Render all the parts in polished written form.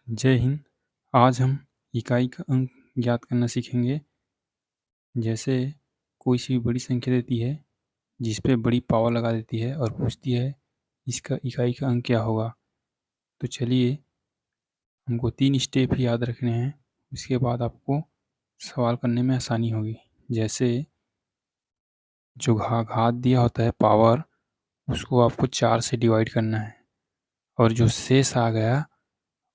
जय हिंद। आज हम इकाई का अंक ज्ञात करना सीखेंगे। जैसे कोई सी बड़ी संख्या देती है जिस पे बड़ी पावर लगा देती है और पूछती है इसका इकाई का अंक क्या होगा। तो चलिए, हमको 3 स्टेप याद रखने हैं। उसके बाद आपको सवाल करने में आसानी होगी। जैसे जो घात दिया होता है पावर, उसको आपको 4 से डिवाइड करना है और जो शेष आ गया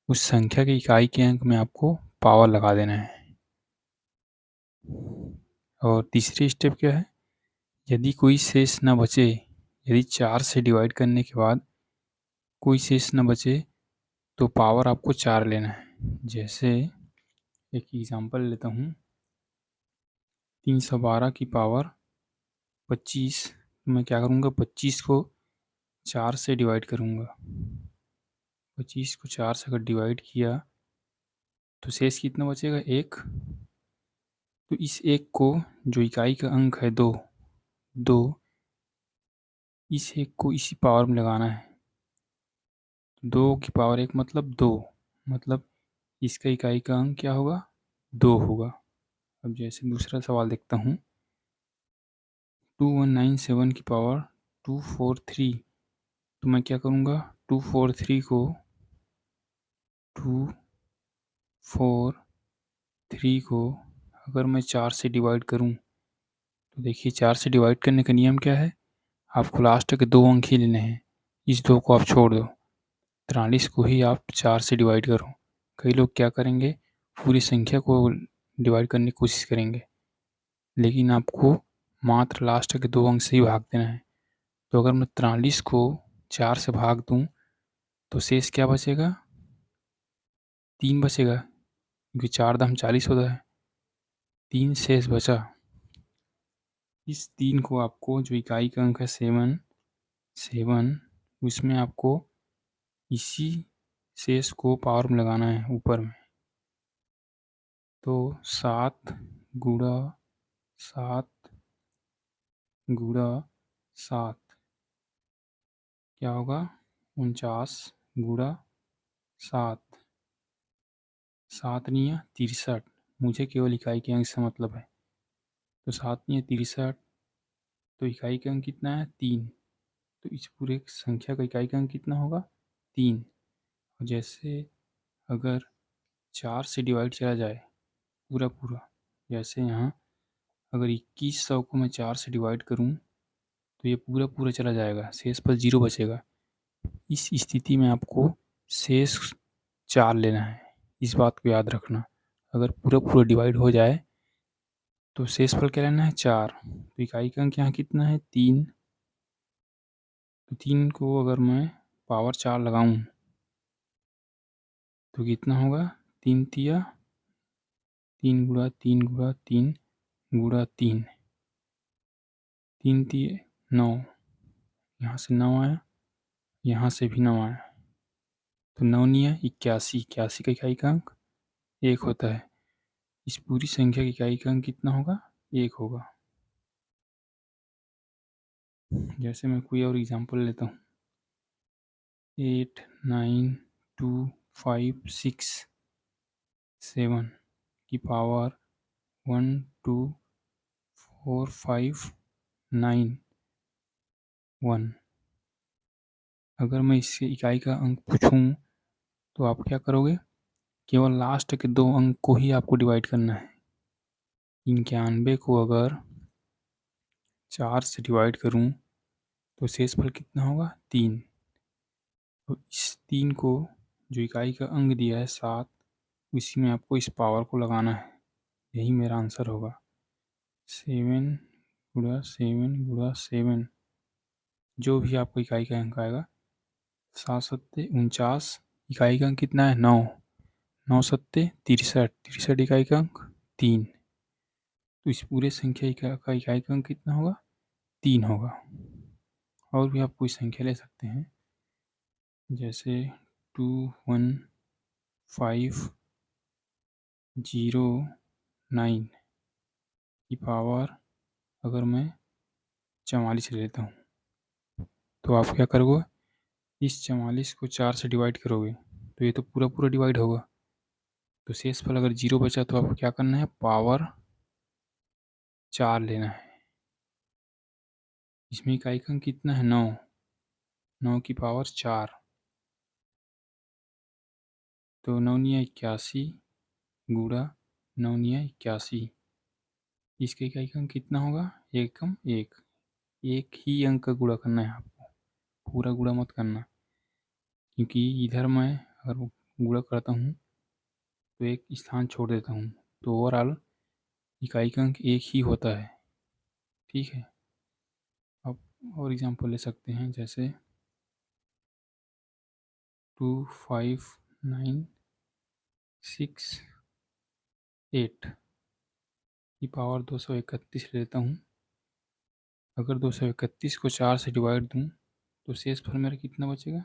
उस संख्या के इकाई के अंक में आपको पावर लगा देना है। और तीसरी स्टेप क्या है, यदि कोई शेष न बचे, यदि 4 से डिवाइड करने के बाद कोई शेष न बचे तो पावर आपको 4 लेना है। जैसे एक एग्जांपल लेता हूँ, 312 की पावर 25। मैं क्या करूँगा, 25 को 4 से डिवाइड करूँगा। 25 को 4 से अगर डिवाइड किया तो शेष कितना बचेगा, 1। तो इस 1 को, जो इकाई का अंक है 2, इस 1 को इसी पावर में लगाना है। 2 की पावर 1 मतलब 2, मतलब इसका इकाई का अंक क्या होगा, 2 होगा। अब जैसे दूसरा सवाल देखता हूँ, 2197 की पावर 243। तो मैं क्या करूँगा, 243 को अगर मैं 4 से डिवाइड करूँ तो देखिए, 4 से डिवाइड करने का नियम क्या है, आपको लास्ट के 2 अंक ही लेने हैं। इस 2 को आप छोड़ दो, 43 को ही आप 4 से डिवाइड करो। कई लोग क्या करेंगे, पूरी संख्या को डिवाइड करने की कोशिश करेंगे, लेकिन आपको मात्र लास्ट के 2 अंक से ही भाग देना है। तो अगर मैं 43 को 4 से भाग दूँ तो शेष क्या बचेगा, 3 बचेगा, क्योंकि 4 दाम 40 होता है। 3 शेष बचा। इस 3 को आपको, जो इकाई का अंक है 7, उसमें आपको इसी शेष को पावर में लगाना है ऊपर में। तो 7 गुणा 7 गुणा 7 क्या होगा, 49 गुणा 7, 7 नहीं 63। मुझे केवल इकाई के अंक से मतलब है। तो 7 नहीं 63, तो इकाई का अंक कितना है, 3। तो इस पूरे संख्या का इकाई का अंक कितना होगा, 3। और जैसे अगर 4 से डिवाइड चला जाए पूरा पूरा, जैसे यहाँ अगर 2100 को मैं 4 से डिवाइड करूँ तो ये पूरा पूरा चला जाएगा, शेष पर 0 बचेगा। इस स्थिति में आपको शेष 4 लेना है। इस बात को याद रखना, अगर पूरा पूरा डिवाइड हो जाए तो शेष पर क्या लेना है, 4। तो इकाई का अंक यहाँ कितना है, 3। तो 3 को अगर मैं पावर 4 लगाऊं तो कितना होगा, 3 तिया 3 गुणा 3 गुणा 3 गुणा 3, 3 तिये 9। यहाँ से 9 आया, यहाँ से भी 9 आया, तो 9 नहीं है 81। 81 का इकाई का अंक 1 होता है। इस पूरी संख्या की इकाई का अंक कितना होगा, 1 होगा। जैसे मैं कोई और एग्जांपल लेता हूँ, 8 9 2 5 6 7 की पावर 1 2 4 5 9 1। अगर मैं इससे इकाई का अंक पूछूं तो आप क्या करोगे, केवल लास्ट के 2 अंक को ही आपको डिवाइड करना है। 91 को अगर 4 से डिवाइड करूं तो शेषफल कितना होगा, 3। तो इस 3 को, जो इकाई का अंक दिया है 7, उसी में आपको इस पावर को लगाना है। यही मेरा आंसर होगा। 7 गुणा 7 गुणा 7, जो भी आपको इकाई का अंक आएगा, 7 सत्ते 49। इकाई का अंक कितना है, 9। 9 सत्ते 63, 63 इकाई का अंक 3। तो इस पूरे संख्या का इकाई का अंक कितना होगा, 3 होगा। और भी आप कोई संख्या ले सकते हैं, जैसे 2 1 5 0 9 की पावर अगर मैं 44 ले लेता हूँ तो आप क्या करोगे, इस 44 को 4 से डिवाइड करोगे तो ये तो पूरा पूरा डिवाइड होगा। तो शेषफल अगर 0 बचा तो आपको क्या करना है, पावर 4 लेना है। इसमें इकाई का अंक कितना है, 9, 9 की पावर 4। तो 9 निया 81 गुणा 9 निया 81, इसके इकाई का अंक कितना होगा, एकम 1। एक ही अंक का गुणा करना है आपको, पूरा गुणा मत करना, क्योंकि इधर मैं अगर गुणा करता हूँ तो एक स्थान छोड़ देता हूँ, तो ओवरऑल इकाई का अंक एक ही होता है। ठीक है। अब और एग्जांपल ले सकते हैं, जैसे 25968 की पावर 231 लेता हूँ। अगर 231 को 4 से डिवाइड दूँ तो शेषफल मेरा कितना बचेगा,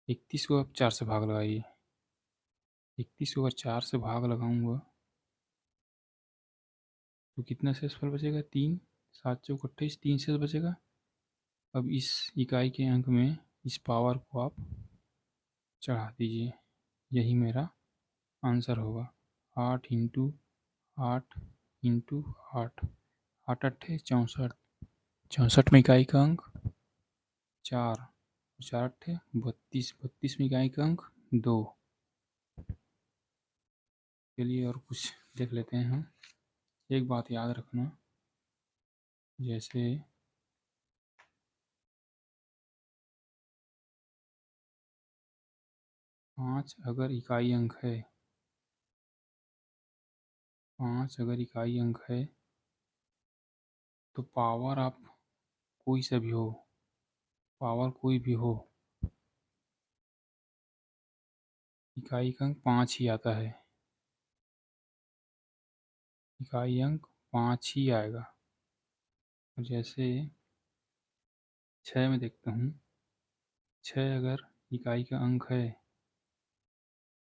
31 को आप 4 से भाग लगाइए, 31 को अगर 4 से भाग लगाऊंगा तो कितना शेषफल बचेगा, 3, 7 चौक 28, 3 शेष बचेगा। अब इस इकाई के अंक में इस पावर को आप चढ़ा दीजिए, यही मेरा आंसर होगा। 8 × 8 × 8, 8 8 64, 64 में इकाई का अंक 4, 4 8 32, 32 में इकाई का अंक 2। चलिए और कुछ देख लेते हैं हम। एक बात याद रखना, जैसे 5 अगर इकाई अंक है, 5 अगर इकाई अंक है तो पावर आप कोई सा भी हो, पावर कोई भी हो, इकाई का अंक 5 ही आता है, इकाई अंक 5 ही आएगा। जैसे 6 में देखता हूँ, 6 अगर इकाई का अंक है,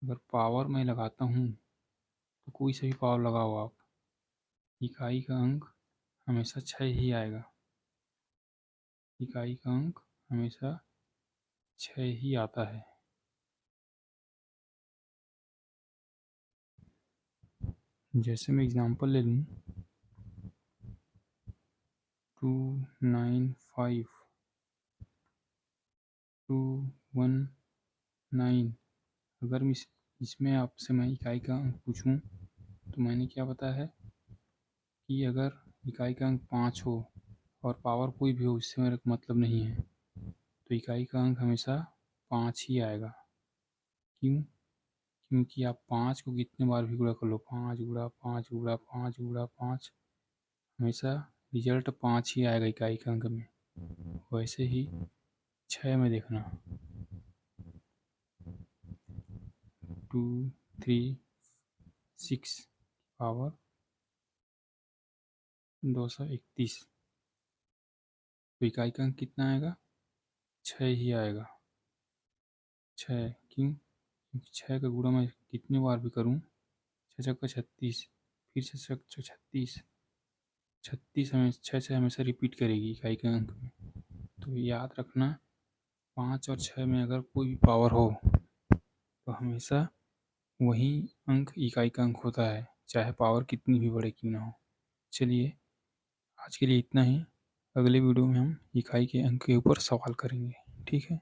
अगर पावर मैं लगाता हूँ तो कोई सा भी पावर लगाओ आप, इकाई का अंक हमेशा 6 ही आएगा, इकाई का अंक हमेशा 6 ही आता है। जैसे मैं एग्जांपल ले लूँ, 295 219, अगर मैं इसमें आपसे मैं इकाई का अंक पूछूं तो मैंने क्या बताया है कि अगर इकाई का अंक 5 हो और पावर कोई भी हो, इससे मेरा मतलब नहीं है, तो इकाई का अंक हमेशा 5 ही आएगा। क्यों? क्योंकि आप 5 को कितने बार भी गुणा कर लो, 5 गुणा 5 गुणा 5 गुणा 5, हमेशा रिजल्ट 5 ही आएगा इकाई के अंक में। वैसे ही 6 में देखना, 236 पावर 231, तो इकाई का अंक कितना आएगा, 6 ही आएगा। 6 क्यों? क्योंकि 6 का गुणा मैं कितनी बार भी करूँ, 6 छक्का 36, फिर से 36, 36 हमें 6 से हमेशा रिपीट करेगी इकाई के अंक में। तो याद रखना, 5 और 6 में अगर कोई भी पावर हो तो हमेशा वही अंक इकाई का अंक होता है, चाहे पावर कितनी भी बड़े क्यों ना हो। चलिए आज के लिए इतना ही, अगले वीडियो में हम इकाई के अंक के ऊपर सवाल करेंगे। ठीक है।